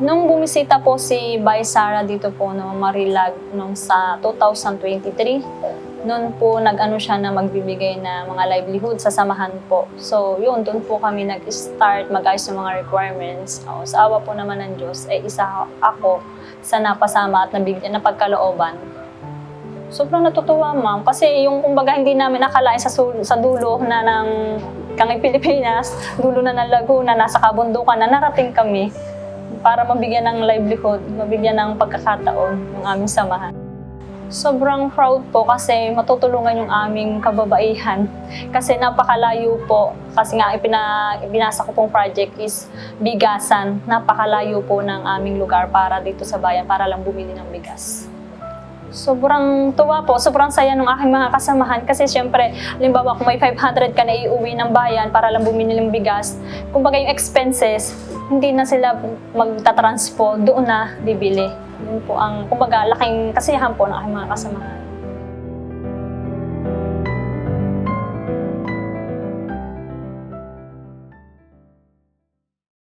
Nung bumisita po si Vice Sara dito po no Marilag nung sa 2023, noon po nag-ano siya na magbibigay na mga livelihood sa samahan po. So yun, doon po kami nag-start mag-ayos ng mga requirements. Sa awa po naman ng Diyos, isa ako sa napasama at nabigyan na pagkalooban. Sobrang natutuwa, ma'am, kasi yung kumbaga hindi namin nakalain sa dulo na ng Kangay Pilipinas, dulo na ng Laguna, nasa kabundukan na narating kami para mabigyan ng livelihood, mabigyan ng pagkakataon ng aming samahan. Sobrang proud po kasi matutulungan yung aming kababaihan kasi napakalayo po. Kasi nga binasa ko pong project is bigasan. Napakalayo po ng aming lugar para dito sa bayan para lang bumili ng bigas. Sobrang tuwa po, sobrang saya ng aking mga kasamahan kasi syempre, halimbawa kung may 500 ka na iuwi ng bayan para lang bumili ng bigas, kumbaga yung expenses, hindi na sila magtatranspo, doon na bibili. Yun po ang, kumbaga, laking kasiyahan po ng aking mga kasamahan.